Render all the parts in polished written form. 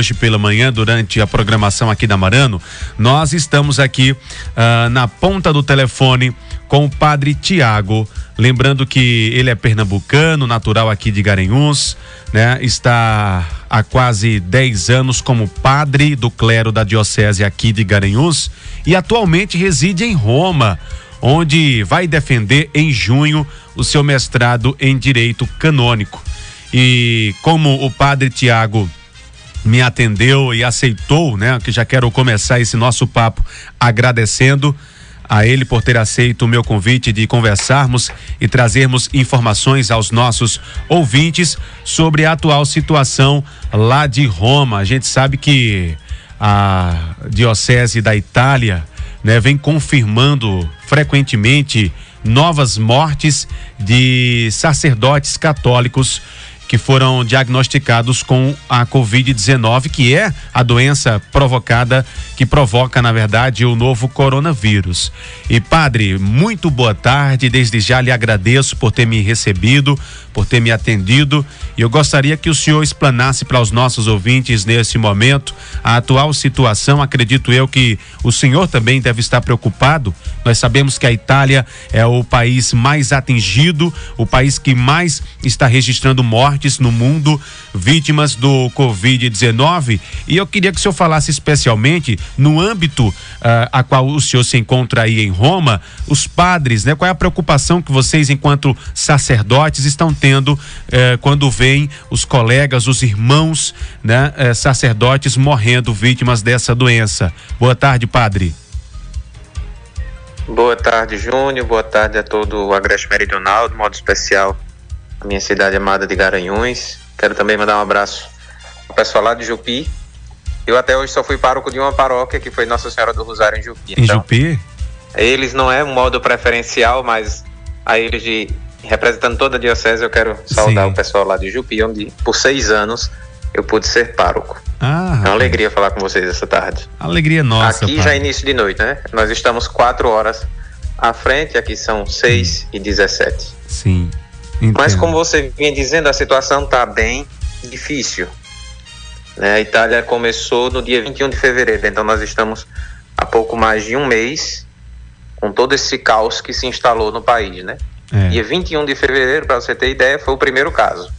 Hoje pela manhã, durante a programação aqui da Marano, nós estamos aqui na ponta do telefone com o padre Tiago, lembrando que ele é pernambucano, natural aqui de Garanhuns, né? Está há quase 10 anos como padre do clero da diocese aqui de Garanhuns e atualmente reside em Roma, onde vai defender em junho o seu mestrado em Direito Canônico. E como o padre Tiago me atendeu e aceitou, né? Que já quero começar esse nosso papo agradecendo a ele por ter aceito o meu convite de conversarmos e trazermos informações aos nossos ouvintes sobre a atual situação lá de Roma. A gente sabe que a Diocese da Itália, né, vem confirmando frequentemente novas mortes de sacerdotes católicos que foram diagnosticados com a Covid-19, que é a doença que provoca, na verdade, o novo coronavírus. E padre, muito boa tarde, desde já lhe agradeço por ter me recebido, por ter me atendido, e eu gostaria que o senhor explanasse para os nossos ouvintes nesse momento a atual situação. Acredito eu que o senhor também deve estar preocupado. Nós sabemos que a Itália é o país mais atingido, o país que mais está registrando mortes no mundo, vítimas do Covid-19, e eu queria que o senhor falasse especialmente no âmbito a qual o senhor se encontra aí em Roma, os padres, né? Qual é a preocupação que vocês, enquanto sacerdotes, estão tendo quando veem os colegas, os irmãos, né, sacerdotes morrendo vítimas dessa doença? Boa tarde, padre. Boa tarde, Júnior. Boa tarde a todo o Agreste Meridional, de modo especial a minha cidade amada de Garanhuns. Quero também mandar um abraço ao pessoal lá de Jupi. Eu até hoje só fui pároco de uma paróquia, que foi Nossa Senhora do Rosário em Jupi. Em Jupi? Eles não é um modo preferencial, mas a eles, representando toda a diocese, eu quero saudar o pessoal lá de Jupi, onde por 6 anos eu pude ser pároco. É uma alegria falar com vocês essa tarde. Alegria nossa. Aqui já é início de noite, né? Nós estamos 4 horas à frente, aqui são 6h17. Sim. Entendo. Mas como você vinha dizendo, a situação está bem difícil, né? A Itália começou no dia 21 de fevereiro, então nós estamos há pouco mais de um mês com todo esse caos que se instalou no país, né? Dia 21 de fevereiro, para você ter ideia, foi o primeiro caso.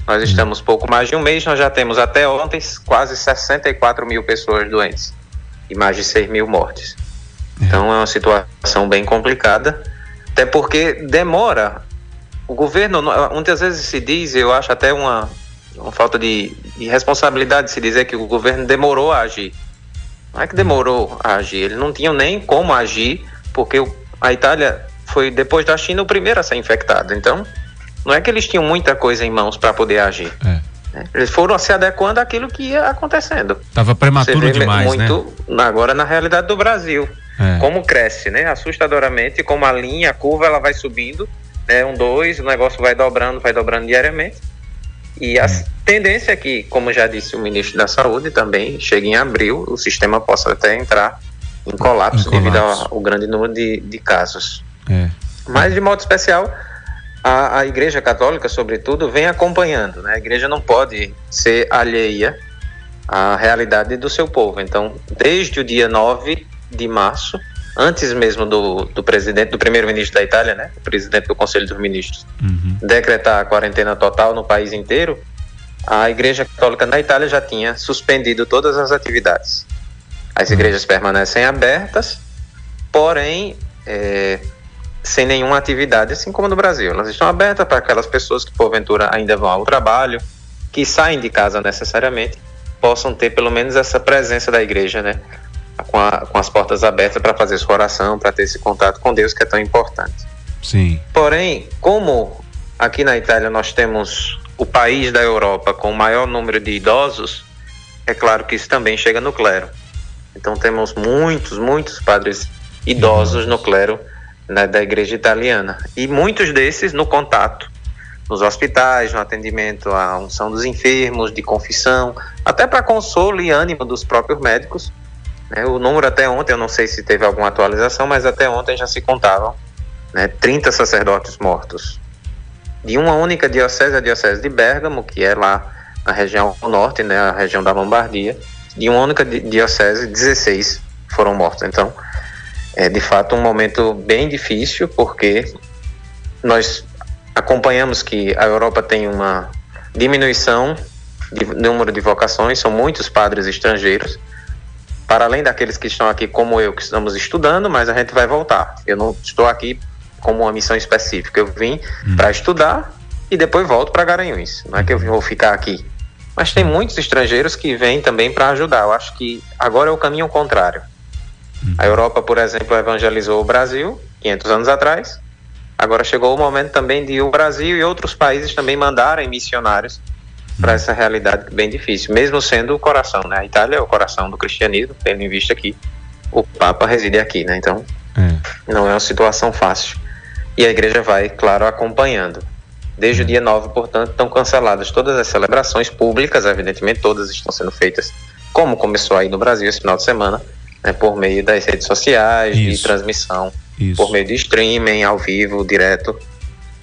Nós estamos pouco mais de um mês, nós já temos até ontem quase 64 mil pessoas doentes e mais de 6 mil mortes. Então é uma situação bem complicada, até porque demora. O governo, muitas vezes se diz, eu acho até uma falta de responsabilidade se dizer que o governo demorou a agir. Não é que demorou a agir, eles não tinham nem como agir, porque a Itália foi, depois da China, o primeiro a ser infectado. Então, não é que eles tinham muita coisa em mãos para poder agir. Eles foram se adequando àquilo que ia acontecendo. Estava prematuro demais, muito, né? Agora, na realidade do Brasil, como cresce, né? Assustadoramente, como a linha, a curva, ela vai subindo, né? 1, 2, o negócio vai dobrando diariamente. E a tendência é que, como já disse o ministro da Saúde, também chega em abril, o sistema possa até entrar em colapso devido ao grande número de casos. Mas, de modo especial, a Igreja Católica, sobretudo, vem acompanhando, né? A Igreja não pode ser alheia à realidade do seu povo. Então, desde o dia 9 de março, antes mesmo do primeiro-ministro da Itália, né? O presidente do Conselho dos Ministros, decretar a quarentena total no país inteiro, a Igreja Católica na Itália já tinha suspendido todas as atividades. As igrejas permanecem abertas, porém, sem nenhuma atividade, assim como no Brasil. Elas estão abertas para aquelas pessoas que, porventura, ainda vão ao trabalho, que saem de casa necessariamente, possam ter pelo menos essa presença da igreja, né? Com as portas abertas para fazer sua oração, para ter esse contato com Deus, que é tão importante. Sim. Porém, como aqui na Itália nós temos o país da Europa com o maior número de idosos, é claro que isso também chega no clero. Então temos muitos padres idosos no clero, né, da igreja italiana. E muitos desses no contato, nos hospitais, no atendimento à unção dos enfermos, de confissão, até para consolo e ânimo dos próprios médicos. O número até ontem, eu não sei se teve alguma atualização, mas até ontem já se contavam, 30 sacerdotes mortos. De uma única diocese, a diocese de Bérgamo, que é lá na região norte, né, a região da Lombardia, de uma única diocese, 16 foram mortos. Então, é de fato um momento bem difícil, porque nós acompanhamos que a Europa tem uma diminuição de número de vocações, são muitos padres estrangeiros, para além daqueles que estão aqui como eu, que estamos estudando, mas a gente vai voltar. Eu não estou aqui como uma missão específica, eu vim para estudar e depois volto para Garanhuns, não é que eu vou ficar aqui. Mas tem muitos estrangeiros que vêm também para ajudar. Eu acho que agora é o caminho contrário. A Europa, por exemplo, evangelizou o Brasil 500 anos atrás. Agora chegou o momento também de o Brasil e outros países também mandarem missionários para essa realidade bem difícil, mesmo sendo o coração, né? A Itália é o coração do cristianismo, tendo em vista que o Papa reside aqui, né? Então, não é uma situação fácil. E a igreja vai, claro, acompanhando. Desde o dia 9, portanto, estão canceladas todas as celebrações públicas, evidentemente todas estão sendo feitas, como começou aí no Brasil esse final de semana, né, por meio das redes sociais, de transmissão, por meio de streaming, ao vivo, direto.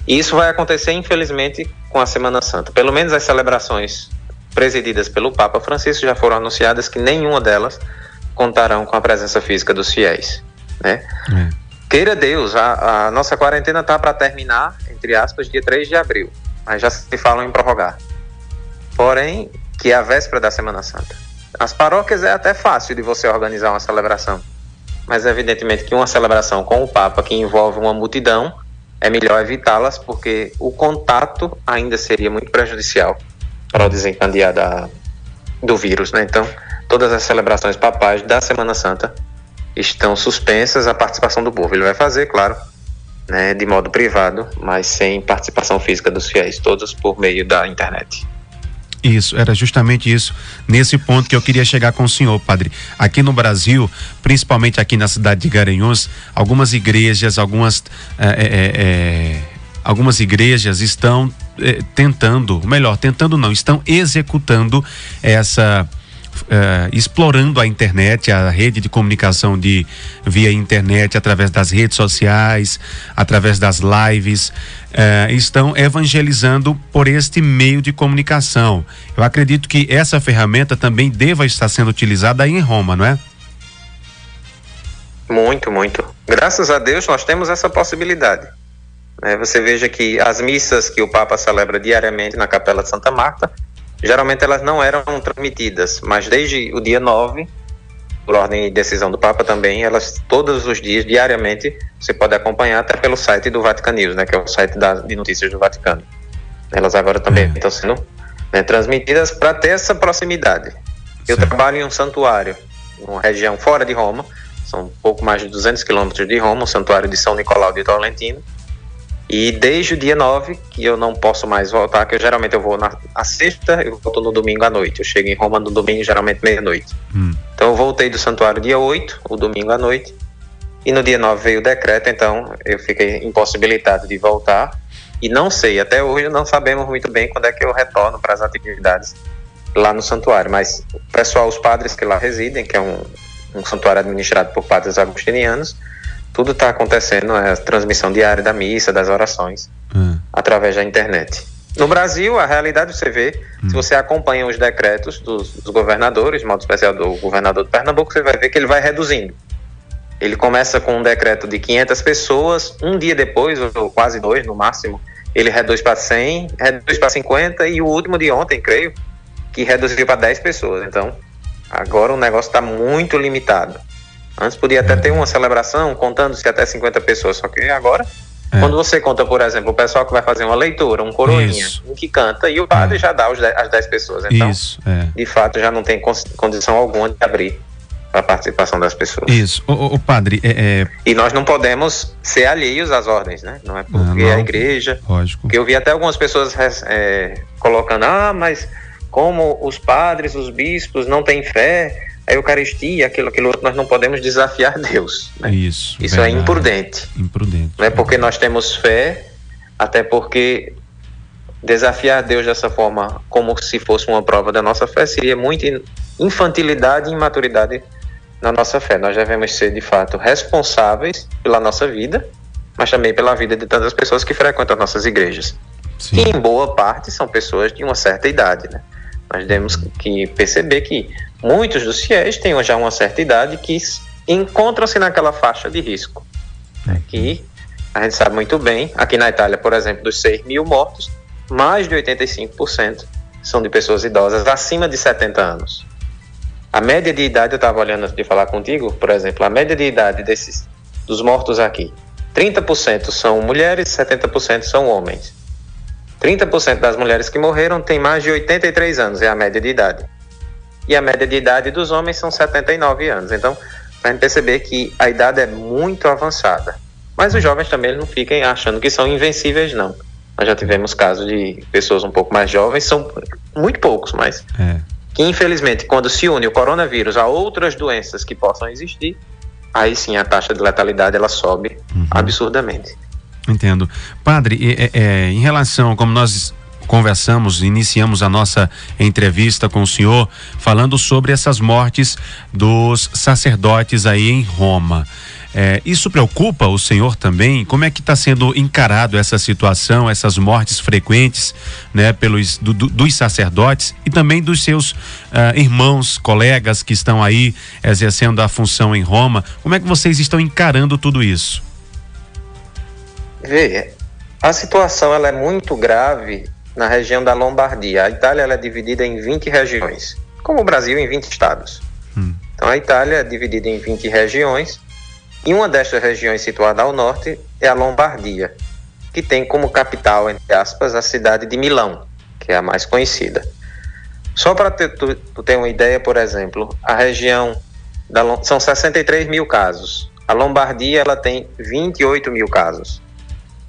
E isso vai acontecer, infelizmente, com a Semana Santa. Pelo menos as celebrações presididas pelo Papa Francisco já foram anunciadas que nenhuma delas contarão com a presença física dos fiéis, né? Queira Deus, a nossa quarentena está para terminar, entre aspas, dia 3 de abril, mas já se falam em prorrogar. Porém, que é a véspera da Semana Santa. As paróquias é até fácil de você organizar uma celebração, mas evidentemente que uma celebração com o Papa que envolve uma multidão, é melhor evitá-las, porque o contato ainda seria muito prejudicial para o desencadear do vírus, né? Então, todas as celebrações papais da Semana Santa estão suspensas, a participação do povo. Ele vai fazer, claro, né, de modo privado, mas sem participação física dos fiéis, todos por meio da internet. Isso, era justamente isso, nesse ponto que eu queria chegar com o senhor, padre. Aqui no Brasil, principalmente aqui na cidade de Garanhuns, algumas igrejas, algumas igrejas estão estão executando essa, explorando a internet, a rede de comunicação via internet, através das redes sociais, através das lives, estão evangelizando por este meio de comunicação. Eu acredito que essa ferramenta também deva estar sendo utilizada aí em Roma, não é? Muito, muito. Graças a Deus nós temos essa possibilidade. Você veja que as missas que o Papa celebra diariamente na Capela de Santa Marta, geralmente elas não eram transmitidas, mas desde o dia 9, por ordem e decisão do Papa também, elas todos os dias, diariamente, você pode acompanhar até pelo site do Vatican News, né, que é o site de notícias do Vaticano. Elas agora também estão sendo transmitidas para ter essa proximidade. Eu trabalho em um santuário, uma região fora de Roma, são um pouco mais de 200 quilômetros de Roma, o santuário de São Nicolau de Tolentino. E desde o dia 9, que eu não posso mais voltar, que geralmente eu vou na sexta, eu volto no domingo à noite. Eu chego em Roma no domingo, geralmente meia-noite. Então eu voltei do santuário dia 8, o domingo à noite, e no dia 9 veio o decreto, então eu fiquei impossibilitado de voltar. E não sei, até hoje não sabemos muito bem quando é que eu retorno para as atividades lá no santuário. Mas o pessoal, os padres que lá residem, que é um santuário administrado por padres agostinianos, tudo está acontecendo, a transmissão diária da missa, das orações, através da internet. No Brasil, a realidade você vê, se você acompanha os decretos dos governadores, de modo especial do governador de Pernambuco, você vai ver que ele vai reduzindo. Ele começa com um decreto de 500 pessoas, um dia depois, ou quase 2 no máximo, ele reduz para 100, reduz para 50, e o último de ontem, creio, que reduziu para 10 pessoas. Então, agora o negócio está muito limitado. Antes podia até ter uma celebração contando-se até 50 pessoas, só que agora, quando você conta, por exemplo, o pessoal que vai fazer uma leitura, um coroinha, um que canta, e o padre já dá as 10 pessoas. Então, de fato, já não tem condição alguma de abrir para a participação das pessoas. Isso. O padre... E nós não podemos ser alheios às ordens, né? Não é porque é a igreja... Lógico. Porque eu vi até algumas pessoas colocando, mas como os padres, os bispos não têm fé... A Eucaristia, aquilo outro, nós não podemos desafiar Deus, né? Isso é imprudente. Não é porque nós temos fé, até porque desafiar Deus dessa forma, como se fosse uma prova da nossa fé, seria muita infantilidade e imaturidade na nossa fé. Nós devemos ser, de fato, responsáveis pela nossa vida, mas também pela vida de tantas pessoas que frequentam nossas igrejas. Sim. E, em boa parte, são pessoas de uma certa idade, né? Nós temos que perceber que muitos dos fiéis têm já uma certa idade que encontram-se naquela faixa de risco, né? Que a gente sabe muito bem, aqui na Itália, por exemplo, dos 6.000 mortos, mais de 85% são de pessoas idosas acima de 70 anos. A média de idade, eu estava olhando antes de falar contigo, por exemplo, a média de idade dos mortos aqui, 30% são mulheres, 70% são homens. 30% das mulheres que morreram têm mais de 83 anos, é a média de idade. E a média de idade dos homens são 79 anos. Então, para a gente perceber que a idade é muito avançada. Mas os jovens também não fiquem achando que são invencíveis, não. Nós já tivemos casos de pessoas um pouco mais jovens, são muito poucos, mas que infelizmente, quando se une o coronavírus a outras doenças que possam existir, aí sim a taxa de letalidade ela sobe absurdamente. Entendo. Padre, em relação, como nós conversamos, iniciamos a nossa entrevista com o senhor falando sobre essas mortes dos sacerdotes aí em Roma. Isso preocupa o senhor também? Como é que está sendo encarado essa situação, essas mortes frequentes, né, dos sacerdotes e também dos seus irmãos, colegas que estão aí exercendo a função em Roma? Como é que vocês estão encarando tudo isso? Vê, a situação ela é muito grave na região da Lombardia. A Itália ela é dividida em 20 regiões, como o Brasil em 20 estados. Então a Itália é dividida em 20 regiões. E uma destas regiões situada ao norte é a Lombardia, que tem como capital, entre aspas, a cidade de Milão, que é a mais conhecida. Só para tu ter uma ideia, por exemplo, a região são 63 mil casos. A Lombardia ela tem 28 mil casos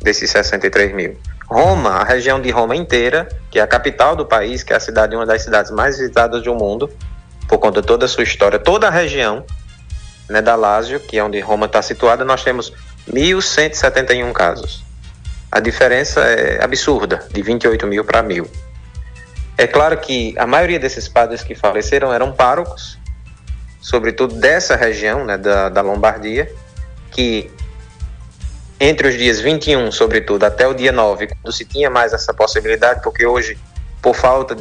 desses 63 mil. Roma, a região de Roma inteira, que é a capital do país, que é uma das cidades mais visitadas do mundo, por conta de toda a sua história, toda a região, né, da Lácio, que é onde Roma está situada, nós temos 1.171 casos. A diferença é absurda, de 28 mil para 1.000. É claro que a maioria desses padres que faleceram eram párocos, sobretudo dessa região, né, da Lombardia, que entre os dias 21, sobretudo, até o dia 9, quando se tinha mais essa possibilidade, porque hoje, por falta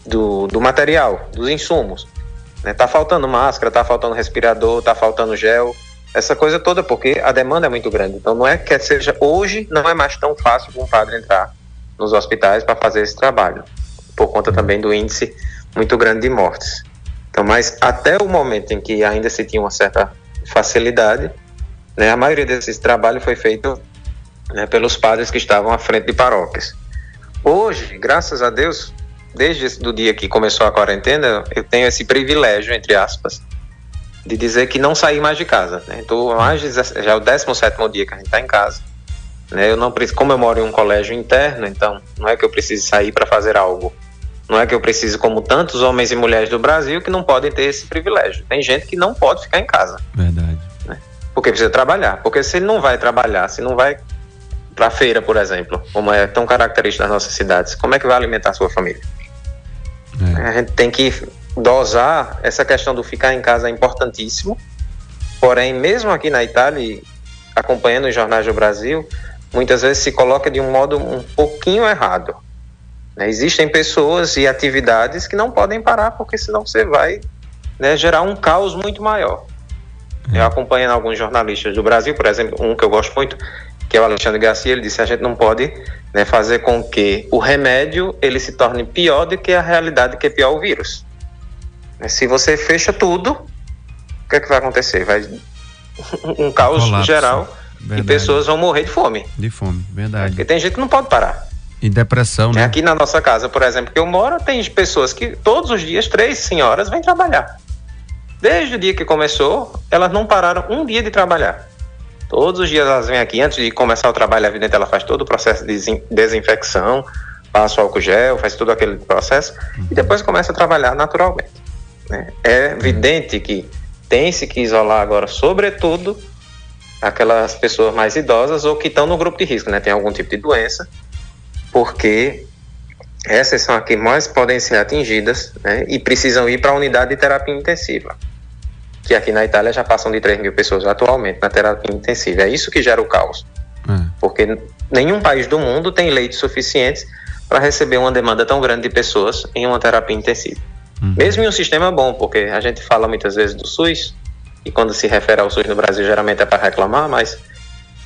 do material, dos insumos, tá faltando máscara, tá faltando respirador, tá faltando gel, essa coisa toda, porque a demanda é muito grande. Então não é que seja hoje, não é mais tão fácil para um padre entrar nos hospitais para fazer esse trabalho, por conta também do índice muito grande de mortes. Então, mas até o momento em que ainda se tinha uma certa facilidade, né, a maioria desse trabalho foi feito, né, pelos padres que estavam à frente de paróquias. Hoje, graças a Deus, desde o dia que começou a quarentena, eu tenho esse privilégio, entre aspas, de dizer que não saí mais de casa, né? Então, já é o 17º dia que a gente está em casa, né? Eu não preciso, como eu moro em um colégio interno, então não é que eu precise sair para fazer algo. Não é que eu preciso, como tantos homens e mulheres do Brasil, que não podem ter esse privilégio. Tem gente que não pode ficar em casa. Verdade. Né? Porque precisa trabalhar. Porque se ele não vai trabalhar, se não vai para a feira, por exemplo, como é tão característico das nossas cidades, como é que vai alimentar a sua família? A gente tem que dosar. Essa questão do ficar em casa é importantíssimo, porém, mesmo aqui na Itália, acompanhando os jornais do Brasil, muitas vezes se coloca de um modo um pouquinho errado, né? Existem pessoas e atividades que não podem parar, porque senão você vai, né, gerar um caos muito maior. Eu acompanho alguns jornalistas do Brasil, por exemplo, um que eu gosto muito, que é o Alexandre Garcia, ele disse: a gente não pode, né, fazer com que o remédio ele se torne pior do que a realidade, que é pior o vírus. Se você fecha tudo, o que é que vai acontecer? Vai um caos colapso geral. Verdade. E pessoas vão morrer de fome. De fome, verdade. Porque tem gente que não pode parar. E depressão, né? Aqui na nossa casa, por exemplo, que eu moro, tem pessoas que todos os dias, 3 senhoras vêm trabalhar. Desde o dia que começou, elas não pararam um dia de trabalhar. Todos os dias elas vêm aqui, antes de começar o trabalho, evidente, ela faz todo o processo de desinfecção, passa o álcool gel, faz todo aquele processo, e depois começa a trabalhar naturalmente, né? É evidente que tem-se que isolar agora, sobretudo, aquelas pessoas mais idosas ou que estão no grupo de risco, né? Tem algum tipo de doença, porque essas são as que mais podem ser atingidas, né? E precisam ir para a unidade de terapia intensiva, que aqui na Itália já passam de 3.000 pessoas atualmente na terapia intensiva. É isso que gera o caos. Porque nenhum país do mundo tem leitos suficientes para receber uma demanda tão grande de pessoas em uma terapia intensiva. Mesmo em um sistema bom, porque a gente fala muitas vezes do SUS, e quando se refere ao SUS no Brasil geralmente é para reclamar, mas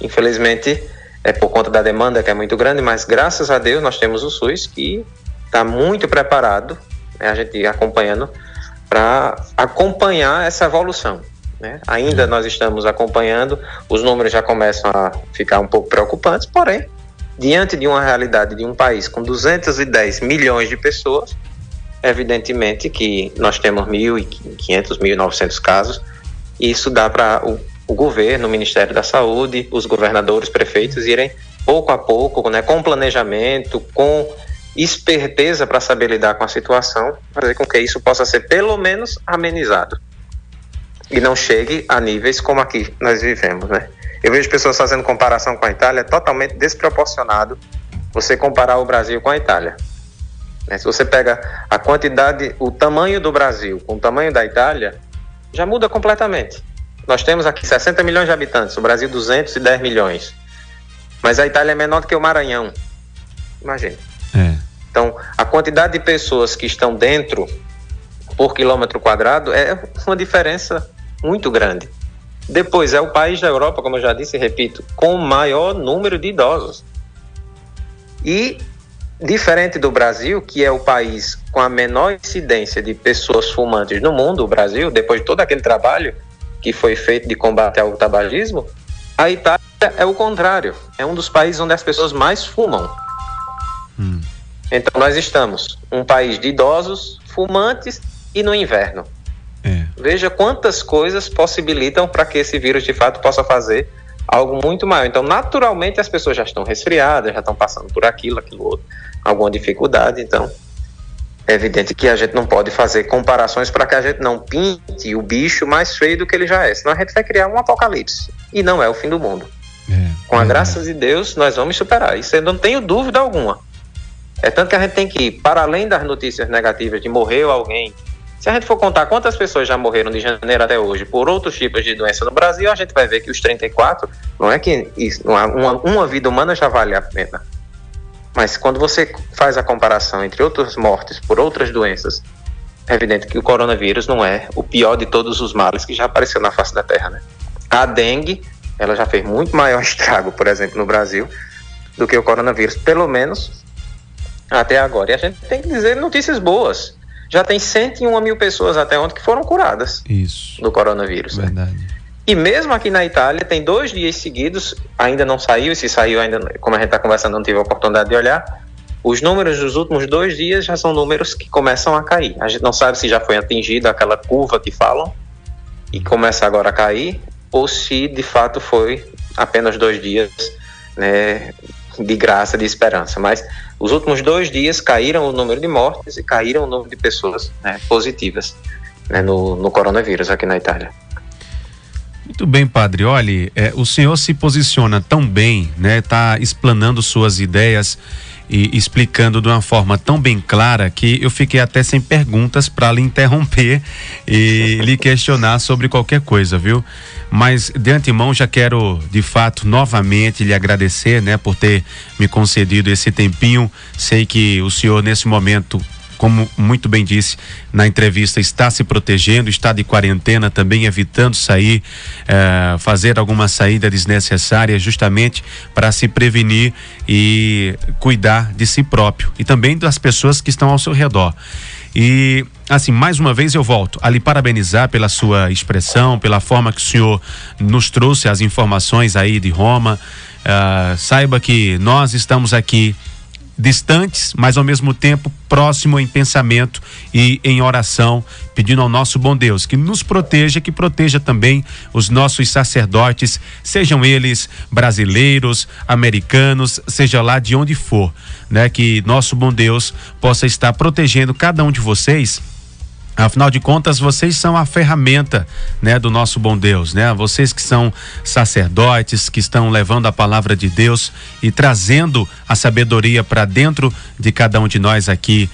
infelizmente é por conta da demanda que é muito grande, mas graças a Deus nós temos o SUS que está muito preparado, né, a gente acompanhando, para acompanhar essa evolução. Né? Ainda nós estamos acompanhando, os números já começam a ficar um pouco preocupantes, porém, diante de uma realidade de um país com 210 milhões de pessoas, evidentemente que nós temos 1.500, 1.900 casos, e isso dá para o governo, o Ministério da Saúde, os governadores, prefeitos irem pouco a pouco, né, com planejamento, com esperteza para saber lidar com a situação, fazer com que isso possa ser pelo menos amenizado e não chegue a níveis como aqui nós vivemos, né? Eu vejo pessoas fazendo comparação com a Itália, totalmente desproporcionado você comparar o Brasil com a Itália. Se você pega a quantidade, o tamanho do Brasil com o tamanho da Itália, já muda completamente. Nós temos aqui 60 milhões de habitantes, o Brasil 210 milhões. Mas a Itália é menor do que o Maranhão. Imagina. Então, a quantidade de pessoas que estão dentro por quilômetro quadrado é uma diferença muito grande. Depois, é o país da Europa, como eu já disse e repito, com o maior número de idosos. E diferente do Brasil, que é o país com a menor incidência de pessoas fumantes no mundo, o Brasil, depois de todo aquele trabalho que foi feito de combate ao tabagismo, a Itália é o contrário. É um dos países onde as pessoas mais fumam. Então nós estamos um país de idosos, fumantes e no inverno. Veja quantas coisas possibilitam para que esse vírus de fato possa fazer algo muito maior. Então, naturalmente, as pessoas já estão resfriadas, já estão passando por aquilo outro, alguma dificuldade. Então, é evidente que a gente não pode fazer comparações para que a gente não pinte o bicho mais feio do que ele já é. Senão a gente vai criar um apocalipse. E não é o fim do mundo. Com a graça de Deus, nós vamos superar. Isso eu não tenho dúvida alguma. É tanto que a gente tem que ir, para além das notícias negativas de morreu alguém, se a gente for contar quantas pessoas já morreram de janeiro até hoje por outros tipos de doença no Brasil, a gente vai ver que os 34, não é que isso, uma vida humana já vale a pena. Mas quando você faz a comparação entre outras mortes por outras doenças, é evidente que o coronavírus não é o pior de todos os males que já apareceu na face da Terra, né? A dengue, ela já fez muito maior estrago, por exemplo, no Brasil, do que o coronavírus, pelo menos até agora. E a gente tem que dizer notícias boas. Já tem 101 mil pessoas até ontem que foram curadas do coronavírus. Verdade. Né? E mesmo aqui na Itália, tem 2 dias seguidos, ainda não saiu, e se saiu ainda, como a gente está conversando, não tive a oportunidade de olhar, os números dos últimos 2 dias já são números que começam a cair. A gente não sabe se já foi atingida aquela curva que falam, e começa agora a cair, ou se de fato foi apenas 2 dias, né, de graça, de esperança. Mas os últimos 2 dias caíram o número de mortes e caíram o número de pessoas, né, positivas, né, no coronavírus aqui na Itália. Muito bem, padre. Olha, o senhor se posiciona tão bem, né? Tá explanando suas ideias e explicando de uma forma tão bem clara que eu fiquei até sem perguntas para lhe interromper e lhe questionar sobre qualquer coisa, viu? Mas de antemão já quero de fato novamente lhe agradecer, né, por ter me concedido esse tempinho. Sei que o senhor nesse momento, como muito bem disse na entrevista, está se protegendo, está de quarentena também, evitando sair, fazer alguma saída desnecessária, justamente para se prevenir e cuidar de si próprio e também das pessoas que estão ao seu redor. E assim, mais uma vez eu volto a lhe parabenizar pela sua expressão, pela forma que o senhor nos trouxe as informações aí de Roma. Saiba que nós estamos aqui distantes, mas ao mesmo tempo próximo em pensamento e em oração, pedindo ao nosso bom Deus que nos proteja, que proteja também os nossos sacerdotes, sejam eles brasileiros, americanos, seja lá de onde for, né? Que nosso bom Deus possa estar protegendo cada um de vocês Afinal de contas, vocês são a ferramenta, né, do nosso bom Deus, né? Vocês que são sacerdotes, que estão levando a palavra de Deus e trazendo a sabedoria para dentro de cada um de nós aqui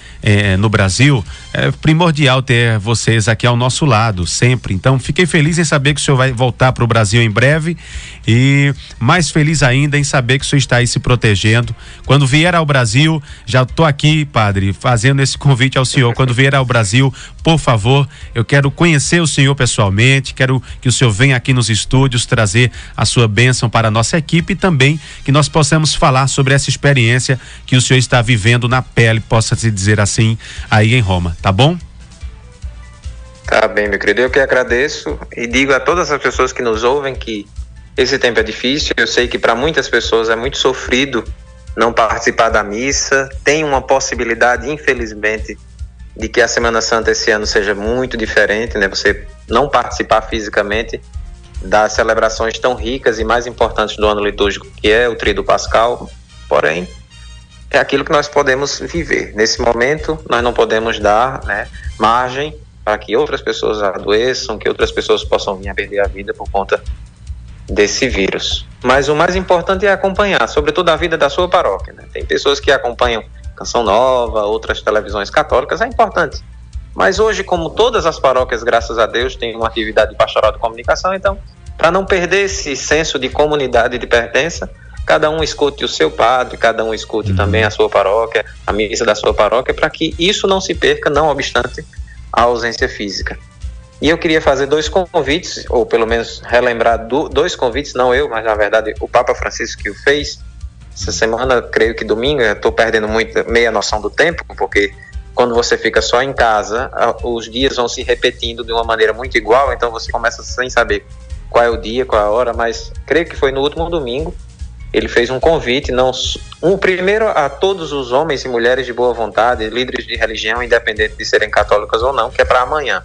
no Brasil. É primordial ter vocês aqui ao nosso lado, sempre. Então, fiquei feliz em saber que o senhor vai voltar para o Brasil em breve e mais feliz ainda em saber que o senhor está aí se protegendo. Quando vier ao Brasil, já estou aqui, padre, fazendo esse convite ao senhor. Quando vier ao Brasil, por favor, eu quero conhecer o senhor pessoalmente, quero que o senhor venha aqui nos estúdios trazer a sua bênção para a nossa equipe e também que nós possamos falar sobre essa experiência que o senhor está vivendo na pele, possa-se dizer assim, aí em Roma, tá bom? Tá bem, meu querido, eu que agradeço e digo a todas as pessoas que nos ouvem que esse tempo é difícil, eu sei que para muitas pessoas é muito sofrido não participar da missa, tem uma possibilidade, infelizmente, de que a Semana Santa esse ano seja muito diferente, né? Você não participar fisicamente das celebrações tão ricas e mais importantes do ano litúrgico, que é o Tríduo Pascal, porém, é aquilo que nós podemos viver. Nesse momento, nós não podemos dar, né, margem para que outras pessoas adoeçam, que outras pessoas possam vir a perder a vida por conta desse vírus. Mas o mais importante é acompanhar, sobretudo a vida da sua paróquia, né? Tem pessoas que acompanham Canção Nova, outras televisões católicas, é importante. Mas hoje, como todas as paróquias, graças a Deus, tem uma atividade pastoral de comunicação, então, para não perder esse senso de comunidade e de pertença, cada um escute o seu padre, cada um escute também a sua paróquia, a missa da sua paróquia, para que isso não se perca, não obstante a ausência física. E eu queria fazer 2 convites, ou pelo menos relembrar 2 convites, não eu, mas na verdade o Papa Francisco que o fez. Essa semana, creio que domingo, eu estou perdendo meia noção do tempo, porque quando você fica só em casa, os dias vão se repetindo de uma maneira muito igual, então você começa sem saber qual é o dia, qual é a hora, mas creio que foi no último domingo, ele fez um convite, primeiro a todos os homens e mulheres de boa vontade, líderes de religião, independente de serem católicos ou não, que é para amanhã.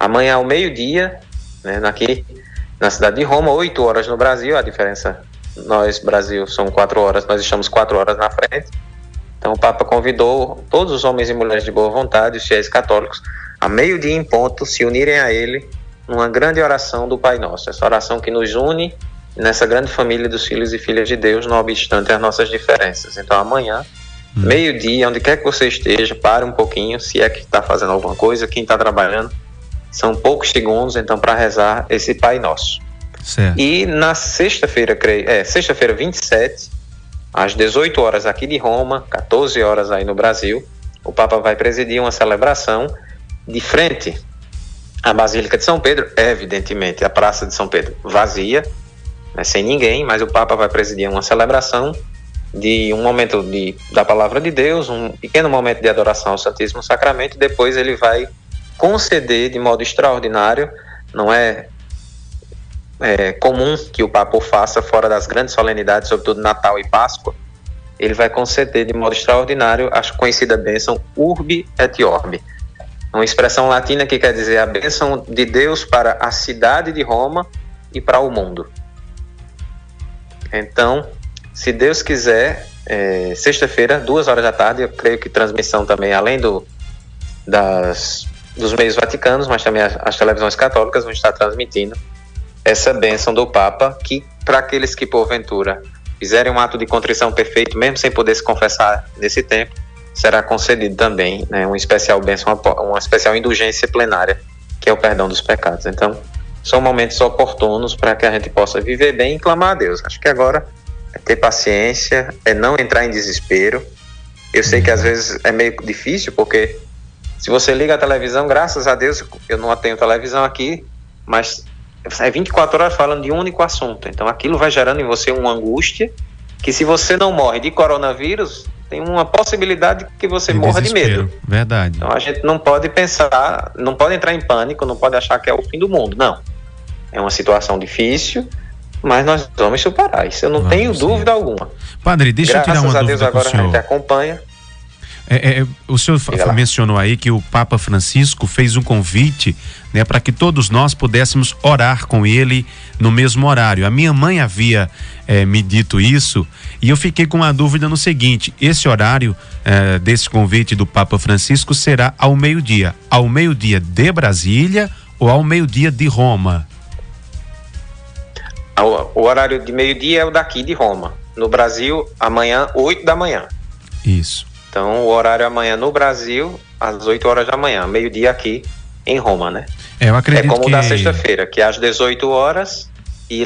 Amanhã ao meio-dia, né, aqui na cidade de Roma, 8 horas no Brasil, a diferença, nós, Brasil, são 4 horas, nós estamos 4 horas na frente. Então o Papa convidou todos os homens e mulheres de boa vontade, os fiéis católicos, a meio-dia em ponto, se unirem a ele numa grande oração do Pai Nosso. Essa oração que nos une nessa grande família dos filhos e filhas de Deus, não obstante as nossas diferenças. Então amanhã, meio-dia, onde quer que você esteja, pare um pouquinho, se é que está fazendo alguma coisa, quem está trabalhando, são poucos segundos, então, para rezar esse Pai Nosso. Certo. E na sexta-feira, sexta-feira 27, às 18 horas aqui de Roma, 14 horas aí no Brasil, o Papa vai presidir uma celebração de frente à Basílica de São Pedro, evidentemente a Praça de São Pedro vazia, né, sem ninguém, mas o Papa vai presidir uma celebração de um momento da Palavra de Deus, um pequeno momento de adoração ao Santíssimo Sacramento, e depois ele vai conceder de modo extraordinário, não é comum que o Papa o faça fora das grandes solenidades, sobretudo Natal e Páscoa, ele vai conceder de modo extraordinário a conhecida bênção Urbi et Orbi, uma expressão latina que quer dizer a bênção de Deus para a cidade de Roma e para o mundo. Então, se Deus quiser, sexta-feira, 2 horas da tarde, eu creio que transmissão também, além dos meios vaticanos, mas também as televisões católicas vão estar transmitindo essa bênção do Papa, que para aqueles que porventura fizerem um ato de contrição perfeito, mesmo sem poder se confessar nesse tempo, será concedido também, né, uma especial bênção, uma especial indulgência plenária, que é o perdão dos pecados. Então, são momentos oportunos para que a gente possa viver bem e clamar a Deus. Acho que agora é ter paciência, é não entrar em desespero. Eu sei que às vezes é meio difícil, porque se você liga a televisão, graças a Deus, eu não tenho televisão aqui, mas é 24 horas falando de um único assunto. Então aquilo vai gerando em você uma angústia, que se você não morre de coronavírus, tem uma possibilidade que você morra de medo. Verdade. Então a gente não pode pensar, não pode entrar em pânico, não pode achar que é o fim do mundo, não. É uma situação difícil, mas nós vamos superar, isso eu não tenho dúvida alguma. Padre, deixa eu tirar uma dúvida com o senhor. Graças a Deus agora a gente acompanha. O senhor mencionou aí que o Papa Francisco fez um convite, né, para que todos nós pudéssemos orar com ele no mesmo horário. A minha mãe havia me dito isso e eu fiquei com uma dúvida no seguinte: esse horário desse convite do Papa Francisco será ao meio-dia de Brasília ou ao meio-dia de Roma? O horário de meio-dia é o daqui de Roma. No Brasil, amanhã, 8 da manhã. Isso. Então, o horário amanhã no Brasil, às 8 horas da manhã, meio-dia aqui em Roma, né? Eu acredito como que... da sexta-feira, que é às 18 horas e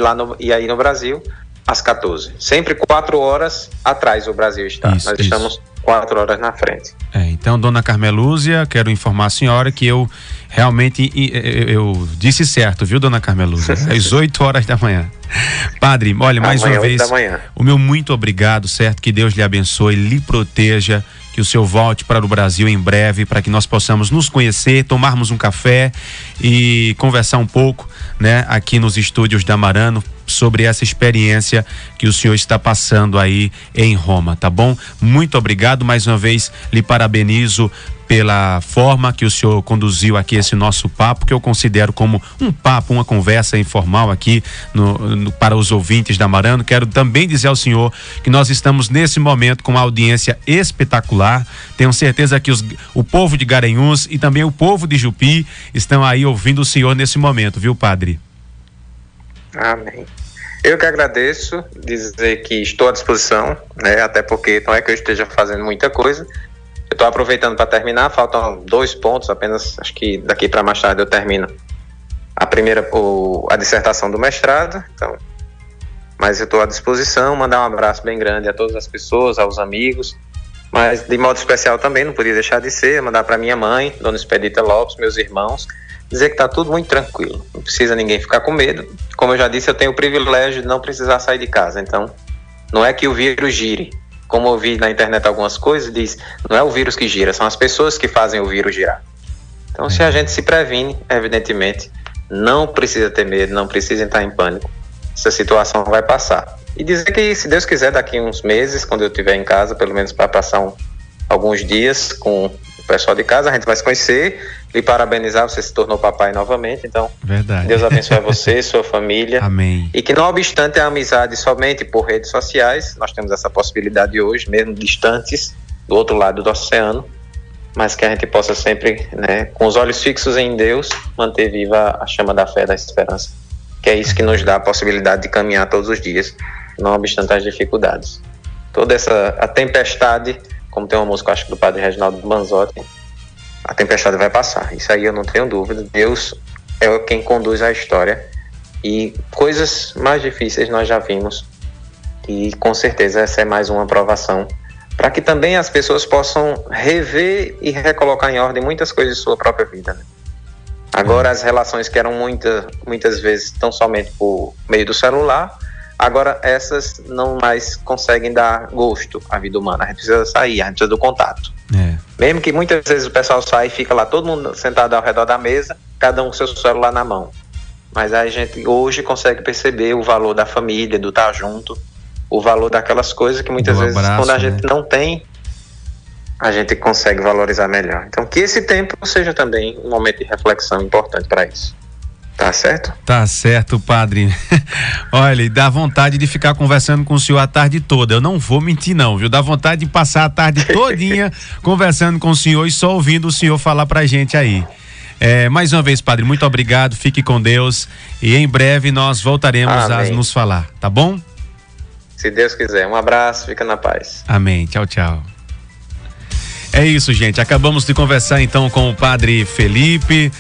aí no Brasil, às 14. Sempre 4 horas atrás o Brasil está. Nós estamos 4 horas na frente. Então, dona Carmelúzia, quero informar a senhora que eu realmente eu disse certo, viu, dona Carmelúzia? Às 8 horas da manhã. Padre, olha, mais uma vez, o meu muito obrigado, certo? Que Deus lhe abençoe, lhe proteja, que o senhor volte para o Brasil em breve, para que nós possamos nos conhecer, tomarmos um café e conversar um pouco, né, aqui nos estúdios da Marano, sobre essa experiência que o senhor está passando aí em Roma, tá bom? Muito obrigado, mais uma vez lhe parabenizo pela forma que o senhor conduziu aqui esse nosso papo, que eu considero como um papo, uma conversa informal aqui para os ouvintes da Marano. Quero também dizer ao senhor que nós estamos nesse momento com uma audiência espetacular. Tenho certeza que o povo de Garanhuns e também o povo de Jupi estão aí ouvindo o senhor nesse momento, viu, padre? Amém. Eu que agradeço, dizer que estou à disposição, né? Até porque não é que eu esteja fazendo muita coisa. Eu estou aproveitando para terminar, faltam 2 pontos apenas, acho que daqui para mais tarde eu termino a dissertação do mestrado, então, mas eu estou à disposição, mandar um abraço bem grande a todas as pessoas, aos amigos, mas de modo especial também, não podia deixar de ser, mandar para minha mãe, dona Expedita Lopes, meus irmãos, dizer que está tudo muito tranquilo, não precisa ninguém ficar com medo. Como eu já disse, eu tenho o privilégio de não precisar sair de casa, então não é que o vírus gire. Como eu vi na internet algumas coisas, diz, não é o vírus que gira, são as pessoas que fazem o vírus girar. Então, se a gente se previne, evidentemente, não precisa ter medo, não precisa entrar em pânico. Essa situação vai passar. E dizer que, se Deus quiser, daqui uns meses, quando eu estiver em casa, pelo menos para passar alguns dias com o pessoal de casa, a gente vai se conhecer, lhe parabenizar, você se tornou papai novamente, então verdade. Deus abençoe você, sua família. Amém. E que não obstante a amizade somente por redes sociais, nós temos essa possibilidade hoje, mesmo distantes do outro lado do oceano, mas que a gente possa sempre, né, com os olhos fixos em Deus, manter viva a chama da fé e da esperança, que é isso que nos dá a possibilidade de caminhar todos os dias, não obstante as dificuldades. Toda a tempestade, como tem uma música, acho que do padre Reginaldo Manzotti, a tempestade vai passar, isso aí eu não tenho dúvida. Deus é quem conduz a história e coisas mais difíceis nós já vimos e com certeza essa é mais uma aprovação para que também as pessoas possam rever e recolocar em ordem muitas coisas de sua própria vida, né? Agora as relações que eram muitas vezes tão somente por meio do celular, agora essas não mais conseguem dar gosto à vida humana. A gente precisa sair, a gente precisa do contato. Mesmo que muitas vezes o pessoal sai e fica lá todo mundo sentado ao redor da mesa, cada um com seu celular na mão. Mas a gente hoje consegue perceber o valor da família, do estar junto, o valor daquelas coisas que muitas vezes quando a gente não tem, a gente consegue valorizar melhor. Então que esse tempo seja também um momento de reflexão importante para isso. Tá certo? Tá certo, padre. Olha, dá vontade de ficar conversando com o senhor a tarde toda. Eu não vou mentir não, viu? Dá vontade de passar a tarde todinha conversando com o senhor e só ouvindo o senhor falar pra gente aí. Mais uma vez, padre, muito obrigado, fique com Deus e em breve nós voltaremos a nos falar, tá bom? Se Deus quiser. Um abraço, fica na paz. Amém. Tchau, tchau. É isso, gente. Acabamos de conversar então com o padre Felipe.